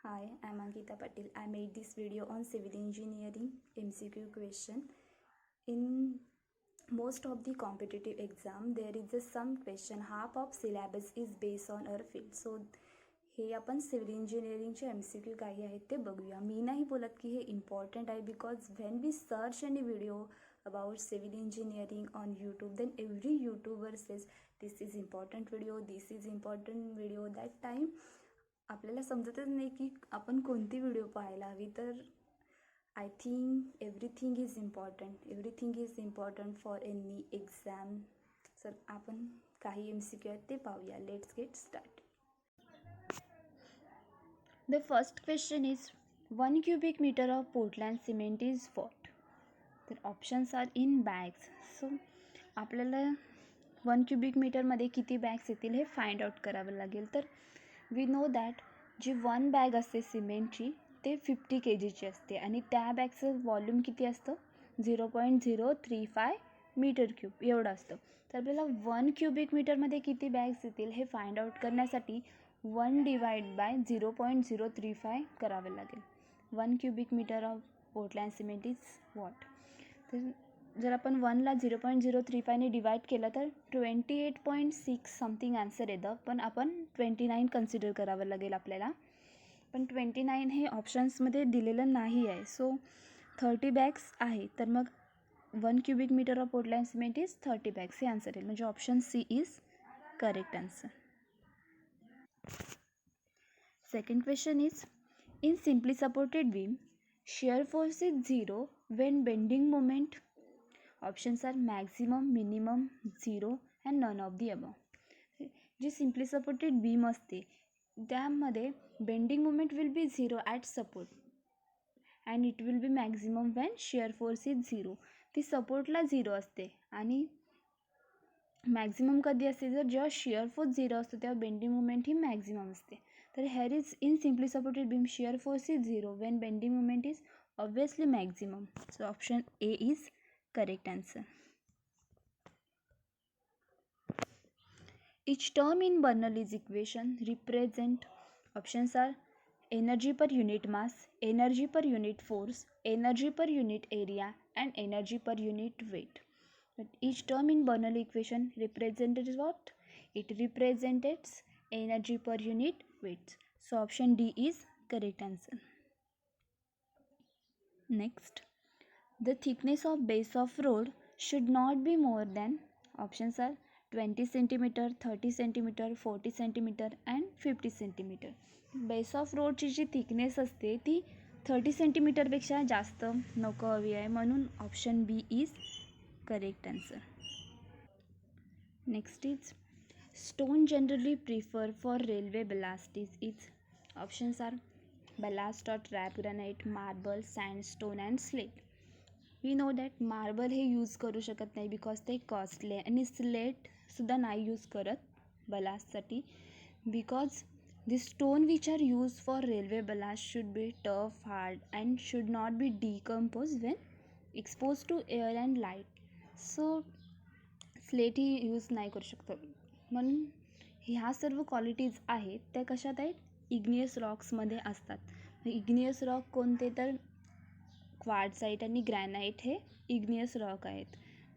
Hi, I'm Ankita Patil. I made this video on civil engineering MCQ question. In most of the competitive exam, there is a some question, half of syllabus is based on our field. So हे आपण civil इंजिनिअरिंगचे MCQ काही आहेत ते बघूया. मी नाही बोलत की हे important आहे, because when we search any video about civil engineering on YouTube, then every YouTuber says this is important video, this is important video. That time आपल्याला समजतच नाही की आपण कोणती व्हिडिओ पाहायला हवी. तर I think everything is important for any exam. Sir आपण काही MCQ आहेत ते पाहूया. Let's get start. The first question is 1 cubic meter of Portland cement is what? The options are in bags. So आपल्याला 1 cubic मीटरमध्ये किती bags येतील हे find out करावं लागेल. तर वी नो दॅट जी 1 बॅग असते सिमेंटची ते 50 kgची असते आणि त्या बॅगचं वॉल्यूम किती असतं 0.035 मीटर क्यूब एवढं असतं. तर आपल्याला 1 cubic मीटरमध्ये किती बॅग्स येतील हे फाइंड आउट करण्यासाठी 1 डिवाइड बाय 0.035 करावे लागेल. 1 cubic metre of Portland cement is what. तर जर आपण 1ला 0.035ने डिवाइड केलं तर 28.6 समथिंग आन्सर येतं. पण आपण 29 कन्सिडर करावं लागेल आपल्याला. पण 29 हे ऑप्शन्समध्ये दिलेलं नाही आहे. सो 30 बॅग्स आहे. तर मग 1 cubic metre of Portland cement is 30 bags हे आन्सर येईल. म्हणजे option C is correct answer. Second question is, in simply supported beam, shear force is 0 when bending moment. Options are maximum, minimum, 0 and none of the above. जी simply supported beam असते त्यामध्ये bending moment will be 0 at support and it will be maximum when shear force is 0. ती सपोर्टला 0 असते आणि maximum कधी असते जर जेव्हा शेअर फोर्स 0 असतो तेव्हा बेंडिंग मोमेंट ही मॅक्झिमम असते. तर hair is in simply supported beam share force is 0 when bending moment is obviously maximum. So option A is correct answer. Each term in Bernoulli's equation represent. Options are energy per unit mass, energy per unit force, energy per unit area and energy per unit weight. But each term in Bernoulli equation represented what? It represents energy per unit weight. So option D is correct answer. Next, the thickness of base of road should not be more than. Options are 20 centimeter, 30 centimeter, 40 centimeter and 50 centimeter. Base of रोडची जी thickness असते ती 30 सेंटीमीटरपेक्षा जास्त नको हवी आहे. म्हणून option B is correct answer. Next is stone generally prefer for railway ballast is. Options are ballast or trap granite, marble, sandstone and slate. We know that marble हे use करू शकत नाही बिकॉज ते कॉस्टली आहे आणि स्लेटसुद्धा नाही use करत बलास्टसाठी because the stone which are use for railway ballast should be tough, hard and should not be decompose when expose to air and light. So slate ही यूज नाही करू शकतो. म्हणून ह्या सर्व क्वालिटीज आहेत त्या कशात आहेत इग्नियस रॉक्समध्ये असतात. इग्नियस रॉक कोणते तर क्वार्ट्झाइट आणि ग्रॅनाइट हे इग्नियस रॉक आहेत.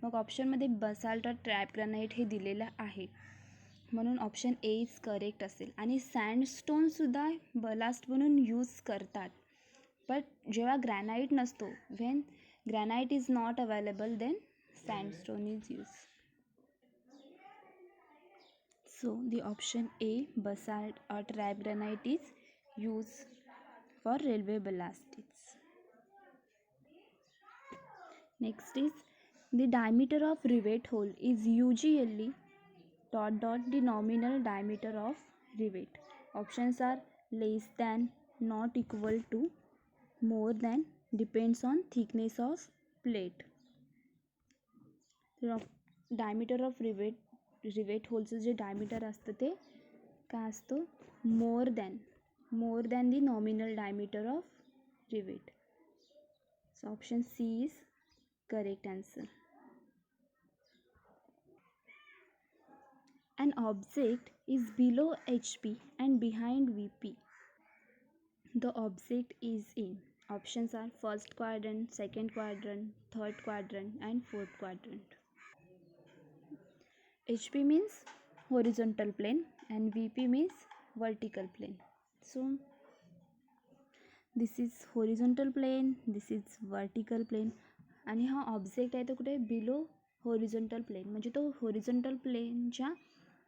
मग ऑप्शनमध्ये बसाल्ट और ट्रॅप ग्रॅनाइट हे दिलेलं आहे म्हणून ऑप्शन ए इज करेक्ट असेल. आणि सँडस्टोनसुद्धा बलास्ट म्हणून यूज करतात बट जेव्हा ग्रॅनाइट नसतो when granite is not available then sandstone is use. So the option A, basalt or trap granite is used for railway balasts. Next is the diameter of rivet hole is usually ... the nominal diameter of rivet. Options are less than, not equal to, more than, depends on thickness of plate. Diameter of rivet होलचं जे diameter असतं ते काय असतं more than the nominal diameter of rivet. So option C is correct answer. An object is below HP and behind VP. the object is in. Options are first quadrant, second quadrant, third quadrant, and fourth quadrant. HP means horizontal plane and VP means vertical plane. So this is horizontal plane, this is vertical plane, आणि हा object आहे तो कुठे below horizontal plane, म्हणजे तो horizontal प्लेनच्या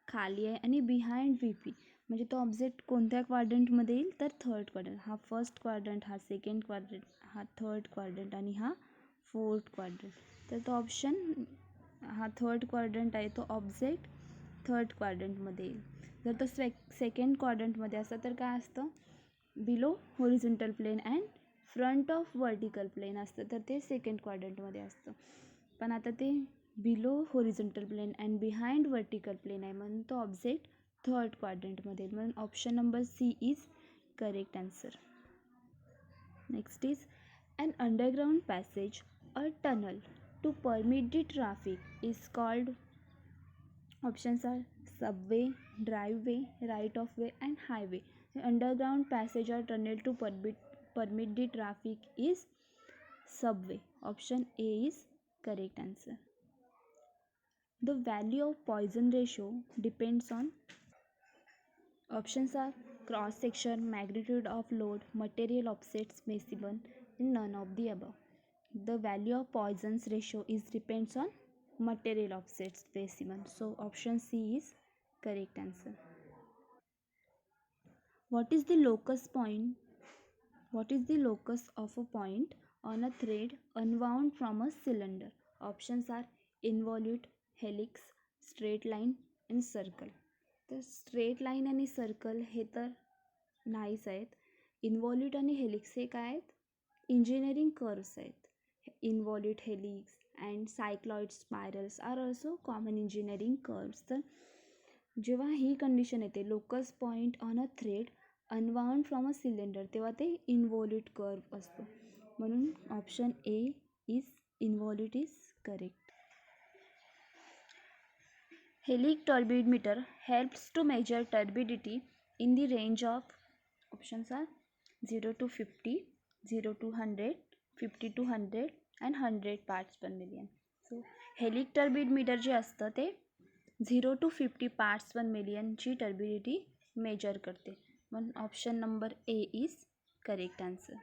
खाली आहे आणि बिहाइंड व्ही पी. म्हणजे तो ऑब्जेक्ट कोणत्या क्वाड्रंटमध्ये येईल तर थर्ड क्वाड्रंट. हा फर्स्ट क्वाड्रंट, हा सेकंड क्वाड्रंट, हा थर्ड क्वाड्रंट आणि हा फोर्थ क्वाड्रंट. तर तो ऑप्शन हा थर्ड क्वाड्रंट आहे, तो ऑब्जेक्ट थर्ड क्वाड्रंटमध्ये येईल. जर तो सेकंड क्वाड्रंटमध्ये असतं तर काय असतं, below horizontal plane and front of vertical plane असतं, तर ते सेकंड क्वाड्रंटमध्ये असतं. पण आता ते below horizontal plane and behind vertical plane आहे, म्हणून तो ऑब्जेक्ट थर्ड क्वाड्रंटमध्ये, म्हणून option number C is correct answer. Next is an underground passage, a tunnel to permit the traffic is called. Options are subway, driveway, right of way, and highway. The underground passage or tunnel to permit the traffic is subway. Option A is correct answer. The value of Poisson ratio depends on. Options are cross section, magnitude of load, material offset specimen, and none of the above. The value of Poisson's ratio is depends on material offset specimen. So option C is correct answer. What is the locus point? What is the locus of a point on a thread unwound from a cylinder? Options are involute, helix, straight line, and circle. तर straight line आणि circle हे तर नाहीच आहेत. इन्व्हॉल्यूट आणि helix हे काय आहेत, engineering curves आहेत. Involute, helix and cycloid spirals are also common engineering curves. तर जेव्हा ही कंडिशन येते locus point on a thread unwound from a cylinder, तेव्हा ते इन्व्हॉल्यूट कर्व असतो, म्हणून option A is involute is correct. Helic turbidimeter helps to measure turbidity in the range of. Options are 0 to 50, 0 to 100, 50 to 100 and 100 parts per million. So Helic turbidimeter जे असतं ते 0 to 50 parts per million ची turbidity measure करते, म्हणून option number A is correct answer.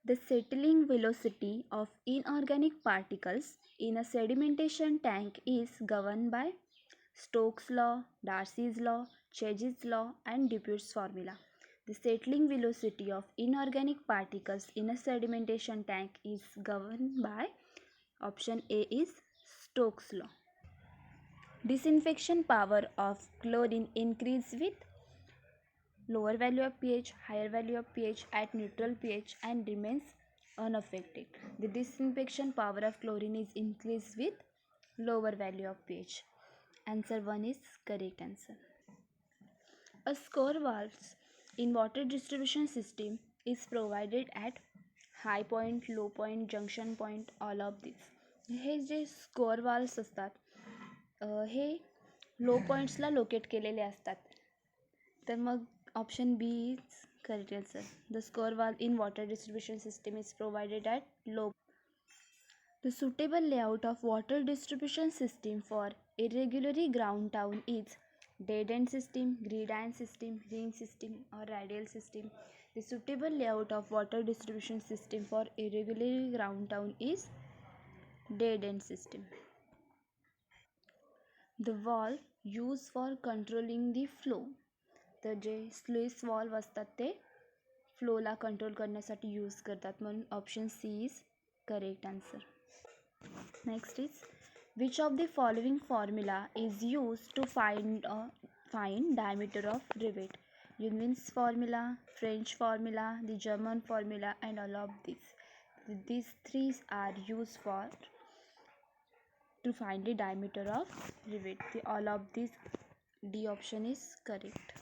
The settling velocity of inorganic particles in a sedimentation tank is governed by Stokes' law, Darcy's law, Chezy's law, and Dupuyt's formula. The settling velocity of inorganic particles in a sedimentation tank is governed by. Option A is Stokes' law. Disinfection power of chlorine increase with lower value of pH, higher value of pH at neutral pH and remains unaffected. The disinfection power of chlorine is increased with lower value of pH. Answer 1 is correct answer. A score valves in water distribution system is provided at high point, low point, junction point, all of these. हे जे scour valves असतात हे low पॉईंट्सला locate केलेले असतात. तर मग option B is correct answer. The scour valve in water distribution system is provided at low. The suitable layout of water distribution system for irregularly ground down is dead end system, gridiron system, ring system, or radial system. The suitable layout of water distribution system for irregularly ground down is dead end system. The valve used for controlling the flow. तर जे sluice valve असतात ते फ्लोला control करण्यासाठी use करतात, म्हणून option C is correct answer. Next is which of the following formula is use to find diameter of rivet. Unwin's formula, French formula, the German formula, and all of these. These three are used for to find the diameter of rivet. All of these, D option is correct.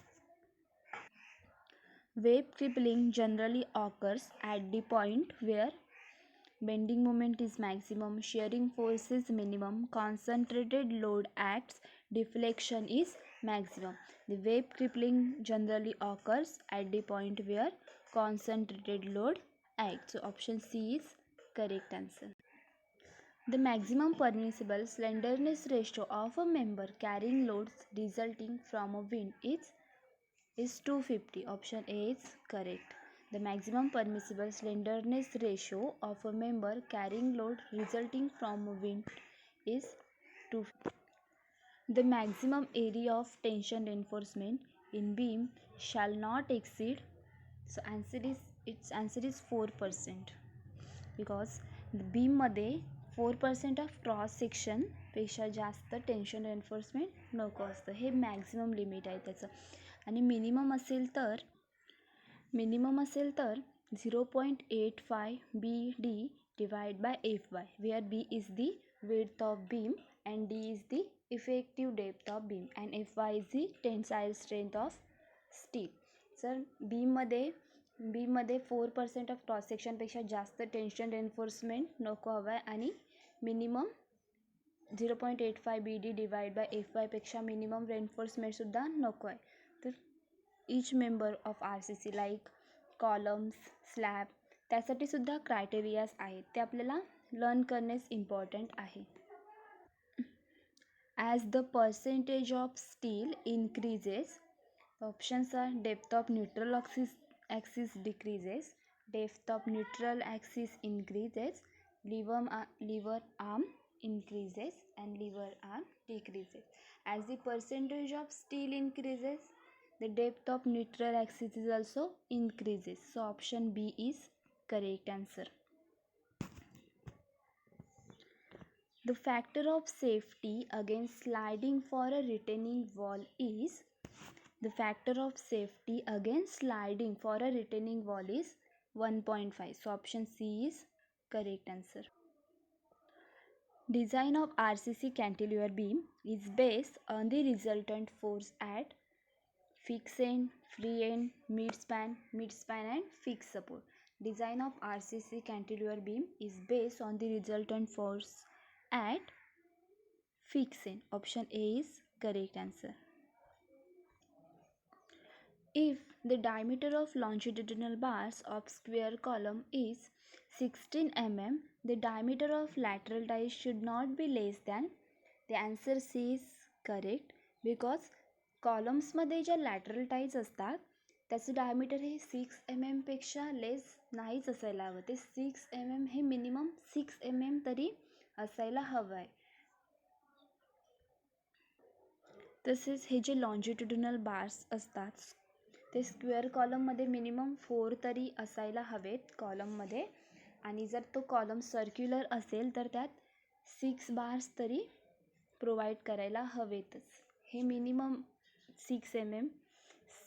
Wave crippling generally occurs at the point where bending moment is maximum, shearing force is minimum, concentrated load acts, deflection is maximum. The wave crippling generally occurs at the point where concentrated load acts. So option C is correct answer. The maximum permissible slenderness ratio of a member carrying loads resulting from a wind is 250. Option A is correct. The maximum permissible slenderness ratio of a member carrying load resulting from a wind is 250. The maximum area of tension reinforcement in beam shall not exceed. So its answer is 4%, because the beam मध्ये 4% of cross section पेक्षा जास्त tension enforcement नको असतं. हे maximum limit आहे त्याचं. आणि minimum असेल तर 0.85 BD divided by Fy, where B is the width of beam and D is the effective depth of beam and Fy is the tensile strength of steel. Sir बीममध्ये 4% of cross सेक्शनपेक्षा जास्त tension reinforcement नको हवं आहे आणि minimum 0.85 BD divide by Fy पेक्षा minimum रेन्फोर्समेंटसुद्धा नको आहे. तर each member of RCC like columns, slab, त्यासाठी सुद्धा क्रायटेरियाज आहेत, ते आपल्याला लर्न करण्यास इम्पॉर्टंट आहे. As the percentage of steel increases, options are depth of neutral axis decreases, depth of neutral axis increases, lever arm increases and lever arm decreases. As the percentage of steel increases, the depth of neutral axis is also increases. So option B is correct answer. The factor of safety against sliding for a retaining wall is, the factor of safety against sliding for a retaining wall is 1.5. So option C is correct answer. Design of RCC cantilever beam is based on the resultant force at fixed end, free end, midspan and fixed support. Design of RCC cantilever beam is based on the resultant force at fixed end. Option A is correct answer. If the diameter of longitudinal bars of square column is 16 mm, the diameter of lateral ties should not be less than. The answer C is correct, because कॉलम्समध्ये ज्या lateral ties असतात त्याचं diameter हे 6 mm पेक्षा less नाहीच असायला हवं. ते 6 mm हे minimum 6 mm तरी असायला हवं आहे. तसेच हे जे लॉन्जिट्युडिनल बार्स असतात ते स्क्वेअर कॉलममध्ये मिनिमम 4 तरी असायला हवेत कॉलममध्ये, आणि जर तो कॉलम सर्क्युलर असेल तर त्यात 6 बार्स तरी प्रोव्हाइड करायला हवेतच. हे मिनिमम 6 mm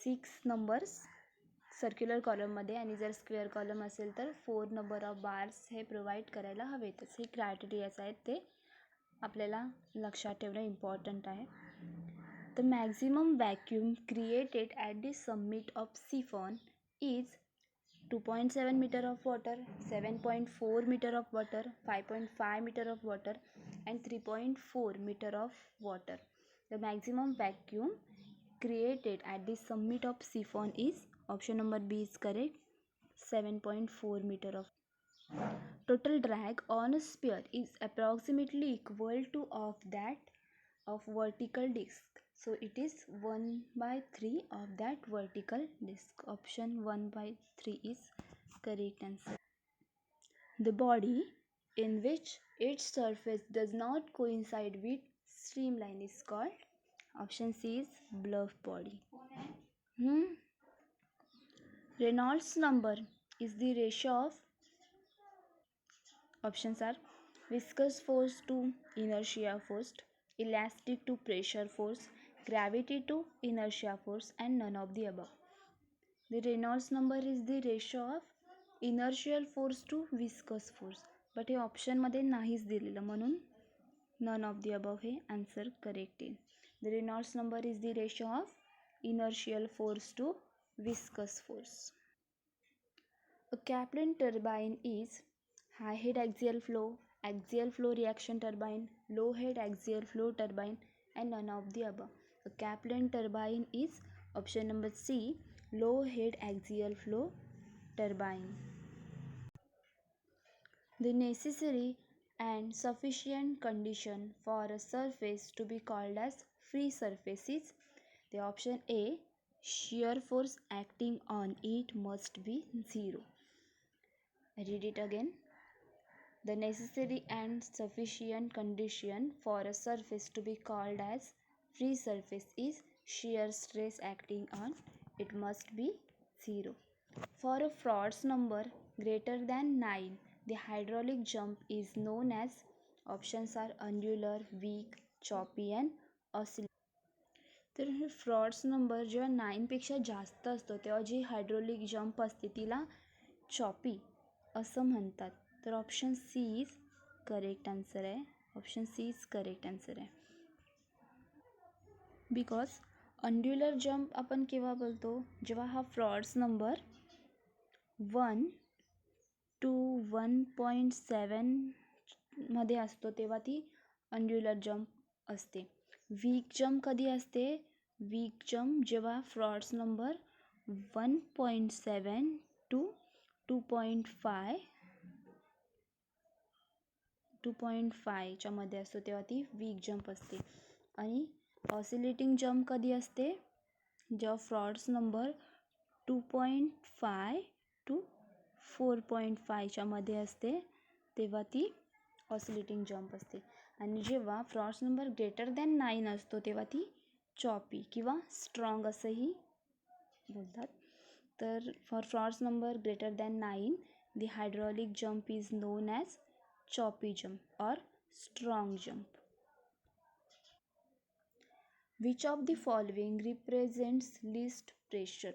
6 नंबर्स सर्क्युलर कॉलममध्ये, आणि जर स्क्वेअर कॉलम असेल तर 4 नंबर ऑफ बार्स हे प्रोव्हाइड करायला हवेतच. हे क्रायटेरियाज आहेत, ते आपल्याला लक्षात ठेवणं इम्पॉर्टंट आहे. The maximum vacuum created at the summit of siphon is 2.7 meter of water, 7.4 meter of water, 5.5 meter of water and 3.4 meter of water. The maximum vacuum created at the summit of siphon is, option number B is correct, 7.4 meter of. Total drag on a sphere is approximately equal to of that of vertical disc. So it is 1/3 of that vertical disc. Option 1/3 is correct answer. The body in which its surface does not coincide with streamline is called, option C is bluff body. Reynolds number is the ratio of, options are viscous force to inertia force, elastic to pressure force, gravity to inertia force and none of the above. The Reynolds number is the ratio of inertial force to viscous force, but हे ऑप्शनमध्ये नाहीच दिलेलं, म्हणून none of the above हे answer correct आहे. The Reynolds number is the ratio of inertial force to viscous force. A Kaplan turbine is high head axial flow reaction turbine, low head axial flow turbine and none of the above. A A Kaplan turbine is option number C, low head axial flow turbine. The necessary and sufficient condition for a surface to be called as free surface is the option A, shear force acting on it must be zero. I read it again. The necessary and sufficient condition for a surface to be called as free surface is shear stress acting on it must be zero. For a Frod's number greater than 9, the hydraulic jump is known as options are undulator, weak, choppy and oscillating. तर frauds number जेव्हा 9पेक्षा जास्त असतो तेव्हा जी hydraulic jump असते तिला choppy असं म्हणतात. तर option C is correct answer आहे. Option C is correct answer आहे. बिकॉज अंड्युलर जंप आपण केव्हा बोलतो जेव्हा हा फ्रॉड्स नंबर 1 to 1.7 मध्ये असतो तेव्हा ती अंड्युलर जंप असते. वीक जंप कधी असते? वीक जंप जेव्हा फ्रॉड्स नंबर 1.7 to 2.5च्या मध्ये असतो तेव्हा ती वीक जंप असते. आणि ऑसिलेटिंग जंप कधी असते? जेव्हा फ्रॉड्स नंबर 2.5 to 4.5च्या मध्ये असते तेव्हा ती ऑसिलेटिंग जंप असते. आणि जेव्हा फ्रॉड्स नंबर ग्रेटर दॅन 9 असतो तेव्हा ती चॉपी किंवा स्ट्रॉंग असंही बोलतात. तर for frauds number greater than 9 the hydraulic jump is known as choppy jump or strong jump. Which of the following represents least pressure?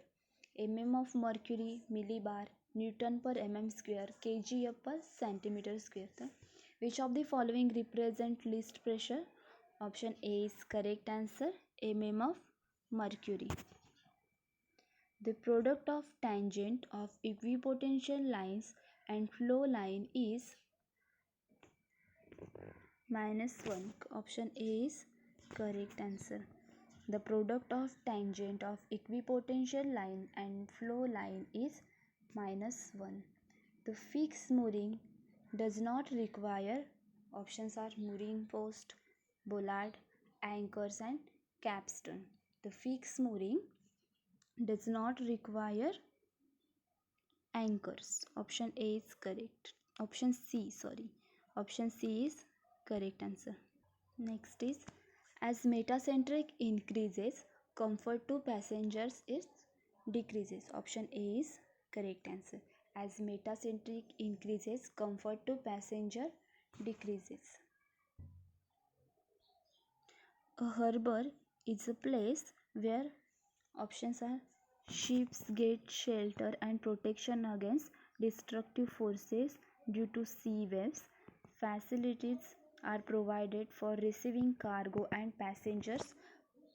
mm of mercury, millibar, newton per mm square, kgf per centimeter square. Which of the following represent least pressure? Option A is correct answer, mm of mercury. The product of tangent of equipotential lines and flow line is -1. Option A is correct answer. The product of tangent of equipotential line and flow line is -1. The fixed mooring does not require, options are mooring post, bollard, anchors and capstan. The fixed mooring does not require anchors. Option A is correct. Option C is correct answer. Next is, as metacentric increases, comfort to passengers is decreases. Option A is correct answer. As metacentric increases, comfort to passenger decreases. A harbor is a place where, options are, ships get shelter and protection against destructive forces due to sea waves. Facilities are provided for receiving cargo and passengers.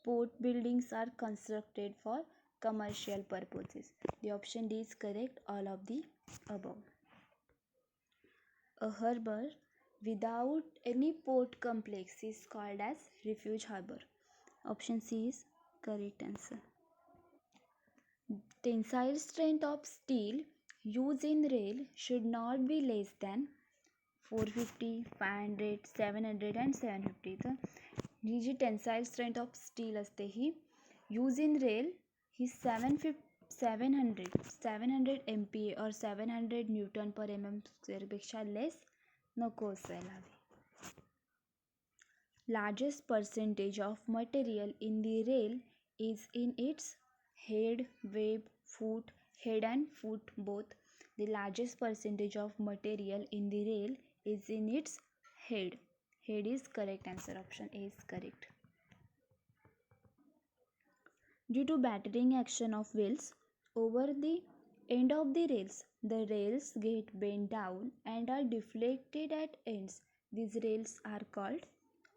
Port buildings are constructed for commercial purposes. The option D is correct, all of the above. A harbor without any port complex is called as refuge harbor. Option C is correct answer. Tensile strength of steel used in rail should not be less than 450, 500, 700 and 750. तर ही जी tensile strength of steel असते ही use in rail ही 700 MPa और 700 Newton पर mm स्क्वेअरपेक्षा less नको असायला हवी. Largest percentage of material in the rail is in its head, web, foot, head and foot both. The largest percentage of material in the rail is in its head. Head is correct answer. Option A is correct. Due to battering action of wheels over the end of the rails get bent down and are deflected at ends. These rails are called,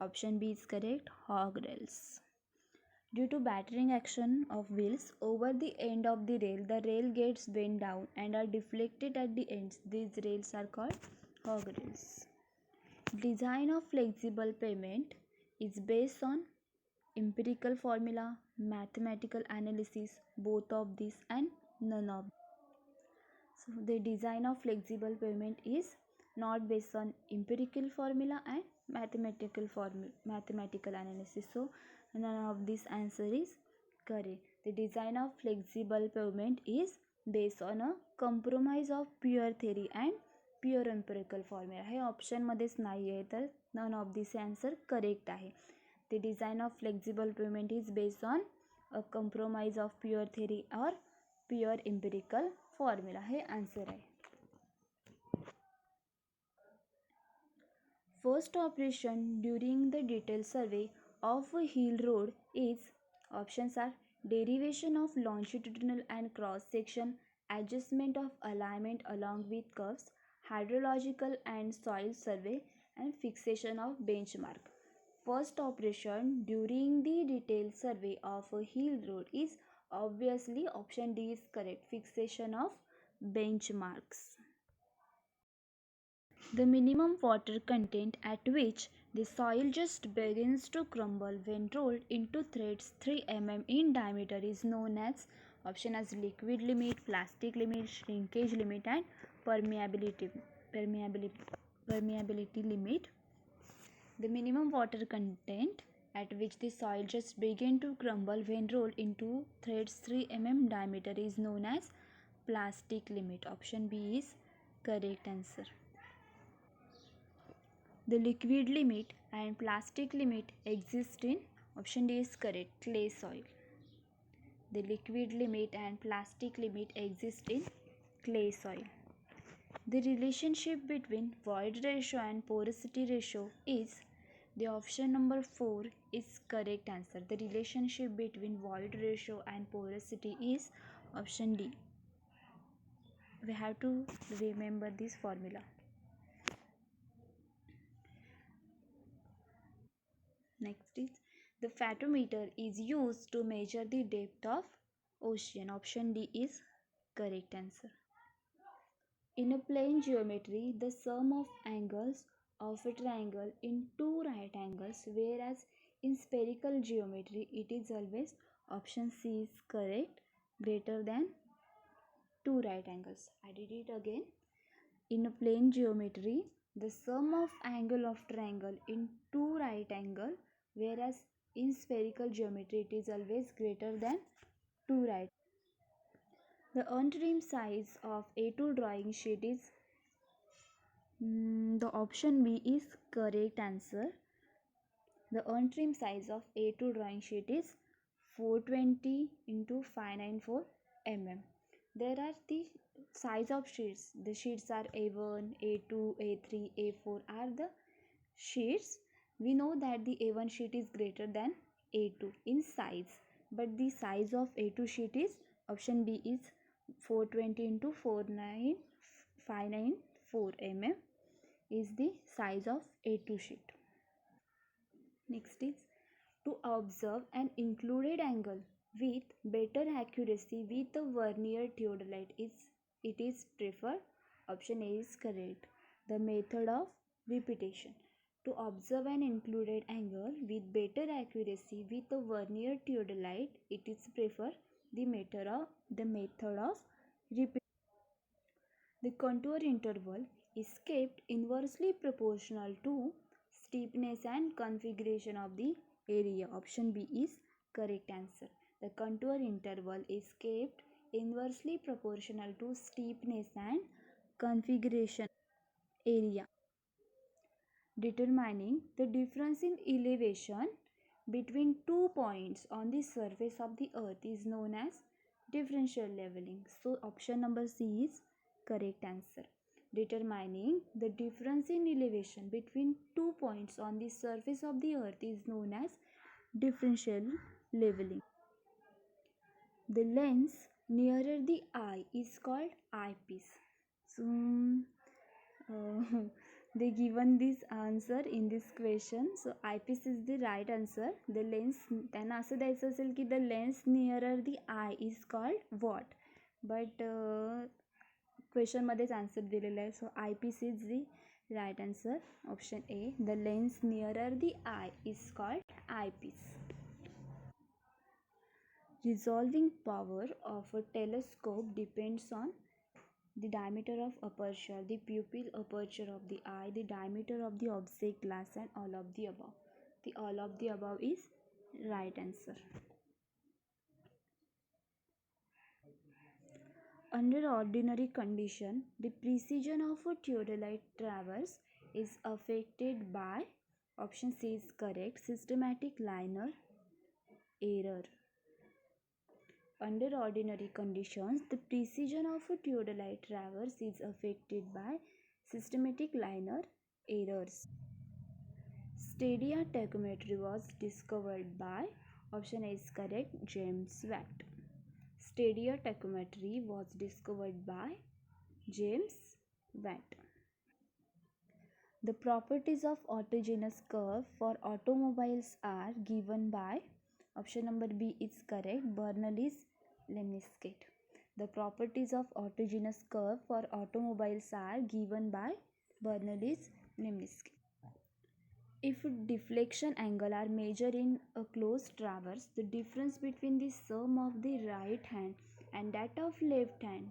option B is correct, hog rails. Due to battering action of wheels over the end of the rail gets bent down and are deflected at the ends. These rails are called hog rails. Design of flexible pavement is based on empirical formula, mathematical analysis, both of these, and none of. So the design of flexible pavement is not based on empirical formula and mathematical analysis. So none of this answer is correct. The design of flexible pavement is based on a compromise of pure theory and pure empirical formula. हे ऑप्शनमध्येच नाही आहे, तर none of this answer correct आहे. The design of flexible pavement is based on a compromise of pure theory or pure empirical formula. हे answer आहे. First operation during the detail survey of a hill road is options are derivation of longitudinal and cross section, adjustment of alignment along with curves, hydrological and soil survey, and fixation of benchmark. First operation during the detailed survey of a hill road is obviously option D is correct, fixation of benchmarks. The minimum water content at which the soil just begins to crumble when rolled into threads 3 mm in diameter is known as option as liquid limit, plastic limit, shrinkage limit, and permeability limit. The minimum water content at which the soil just begin to crumble when rolled into threads 3 mm diameter is known as plastic limit. Option B is correct answer. The liquid limit and plastic limit exist in option D is correct, clay soil. The liquid limit and plastic limit exist in clay soil. The relationship between void ratio and porosity ratio is the option number 4 is correct answer. The relationship between void ratio and porosity is option D. We have to remember this formula. Next is the fathometer is used to measure the depth of ocean. Option D is correct answer. In a plane geometry, the sum of angles of a triangle in two right angles, whereas in spherical geometry it is always option C is correct, greater than two right angles. I did it again. In a plane geometry, the sum of angle of triangle in two right angle, whereas in spherical geometry it is always greater than two right. The untrimmed size of A2 drawing sheet is the option B is correct answer. The untrimmed size of A2 drawing sheet is 420 into 594 mm. There are the size of sheets. The sheets are A1, A2, A3, A4 are the sheets. We know that the A1 sheet is greater than A2 in size, but the size of A2 sheet is option B is 420 into 594 mm is the size of A2 sheet. Next is to observe an included angle with better accuracy with a vernier theodolite it is preferred. Option A is correct. The method of repetition. To observe an included angle with better accuracy with a vernier theodolite it is preferred. The method of repetition. The contour interval is kept inversely proportional to steepness and configuration of the area. Option B is correct answer. The contour interval is kept inversely proportional to steepness and configuration area. Determining the difference in elevation between 2 points on the surface of the earth is known as differential leveling. So option number C is correct answer. Determining the difference in elevation between 2 points on the surface of the earth is known as differential leveling. The lens nearer the eye is called eyepiece. So they given this answer in this question. So eyepiece is the right answer. The lens त्यांना असं द्यायचं असेल की the lens nearer the eye is called what, but question मध्येच answer दिलेला आहे. सो eyepiece is the right answer. Option A, the lens nearer the eye is called eyepiece. Resolving power of a telescope depends on the diameter of aperture, the pupil aperture of the eye, the diameter of the object glass, and all of the above. The all of the above is right answer. Under ordinary condition, the precision of a theodolite traverse is affected by option C is correct, systematic linear error. Under ordinary conditions, the precision of a theodolite traverse is affected by systematic linear errors. Stadia tachometry was discovered by option A is correct, James Watt. Stadia tachometry was discovered by James Watt. The properties of autogenous curve for automobiles are given by option number B is correct, Bernoulli's lemniscate. The properties of autogenous curve for automobiles are given by Bernoulli's lemniscate. If deflection angle are measured in a closed traverse, the difference between the sum of the right hand and that of left hand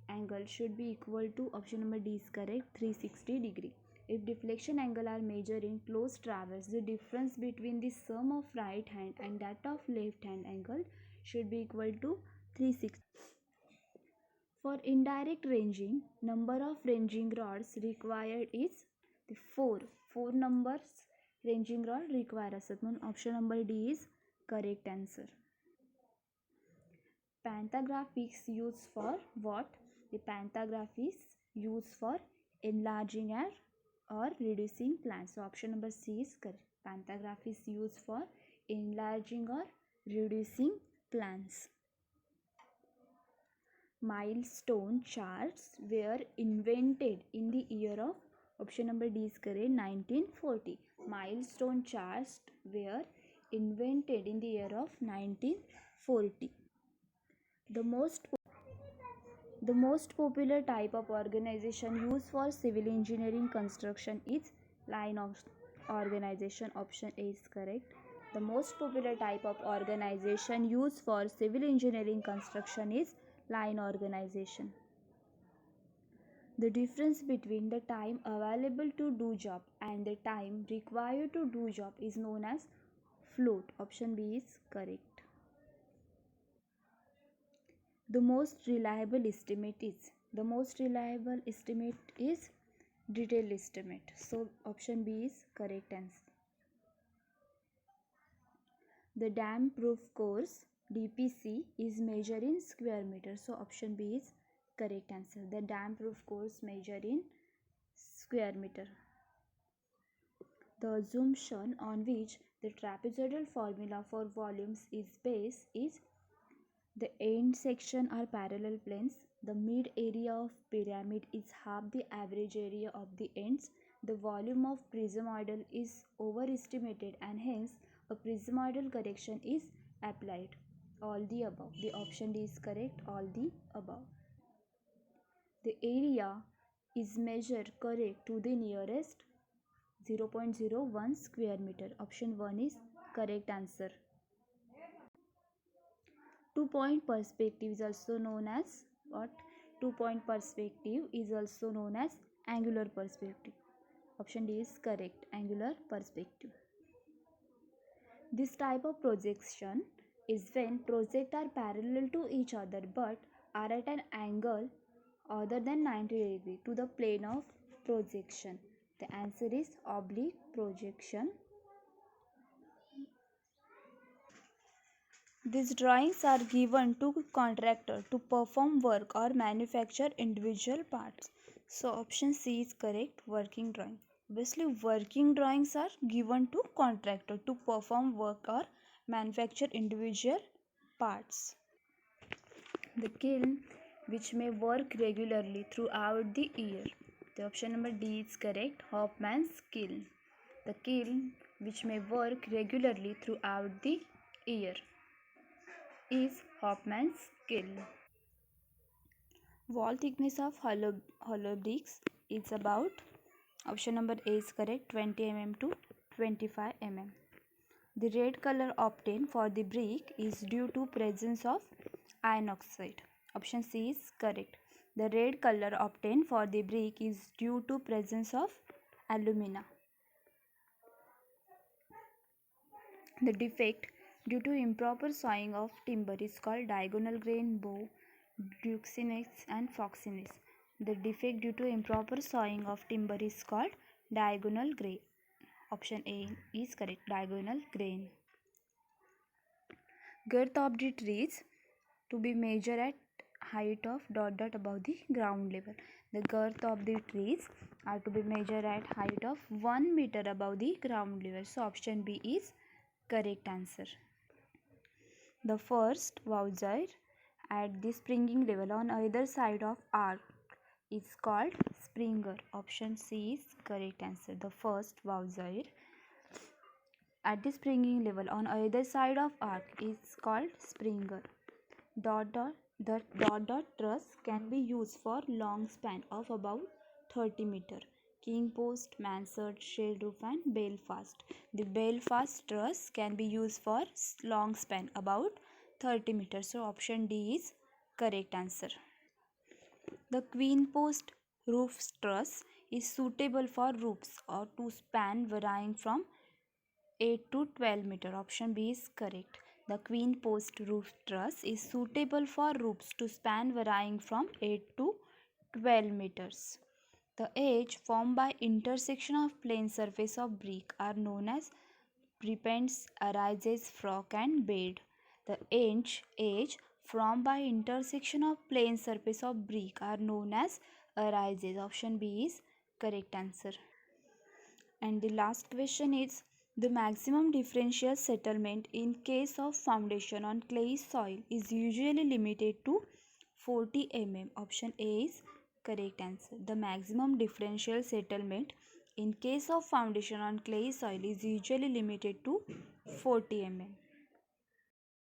angle should be equal to option number D is correct, 360 degree. If deflection angle are measured in closed traverse, the difference between the sum of right hand and that of left hand angle should be equal to 360. For indirect ranging, number of ranging rods required is the 4. 4 numbers ranging rod required असतात म्हणून option number D is correct answer. Pantograph is used for what? The pantograph is used for enlarging or reducing plants. So option number C is correct. Pantograph is used for enlarging or reducing plants. Milestone charts were invented in the year of option number D is correct, 1940. Milestone charts were invented in the year of 1940. The most popular type of organization used for civil engineering construction is line of organization. Option A is correct. The most popular type of organization used for civil engineering construction is line organization. The difference between the time available to do job and the time required to do job is known as float. Option B is correct. The most reliable estimate is detailed estimate. So option B is correct answer. The dam proof course DPC is measured in square meter. So option B is correct answer. The dam proof course measured in square meter. The assumption on which the trapezoidal formula for volumes is based is the end section are parallel planes. The mid area of pyramid is half the average area of the ends. The volume of prismoidal is overestimated and hence a prismoidal correction is applied. All the above. The option D is correct. All the above. The area is measured correct to the nearest 0.01 square meter. Option 1 is correct answer. 2-point perspective is also known as what? 2-point perspective is also known as angular perspective. Option D is correct, angular perspective. This type of projection is when projects are parallel to each other but are at an angle other than 90 degree to the plane of projection. The answer is oblique projection. These drawings are given to contractor to perform work or manufacture individual parts. So option C is correct, working drawing. Obviously working drawings are given to contractor to perform work or manufacture individual parts. The kiln which may work regularly throughout the year. The option number D is correct, Hoffman's kiln. The kiln which may work regularly throughout the year is Hoffman's kiln. Wall thickness of hollow bricks is about option number A is correct, 20 mm to 25 mm. The red color obtained for the brick is due to presence of iron oxide. Option C is correct. The red color obtained for the brick is due to presence of alumina. The defect due to improper sawing of timber is called diagonal grain, bow, duxinase and foxinase. The defect due to improper sawing of timber is called diagonal grain. Option A is correct, diagonal grain. Girth of the trees to be measured at height of ... above the ground level. The girth of the trees are to be measured at height of 1 meter above the ground level. So option B is correct answer. The first voucher at the springing level on either side of arc is called springer. Option C is correct answer. The first voucher at the springing level on either side of arc is called springer. The truss can be used for long span of about 30 meter. King post, mansard, shell roof and Belfast. The Belfast truss can be used for long span about 30 meters. So option D is correct answer. The queen post roof truss is suitable for roofs or to span varying from 8 to 12 meter. Option B is correct. The queen post roof truss is suitable for roofs to span varying from 8 to 12 meters. The edge formed by intersection of plane surface of brick are known as prepends, arises, frock and bed. The edge formed by intersection of plane surface of brick are known as arises. Option B is correct answer. And the last question is the maximum differential settlement in case of foundation on clay soil is usually limited to 40 mm. Option A is correct answer. The maximum differential settlement in case of foundation on clay soil is usually limited to 40 mm.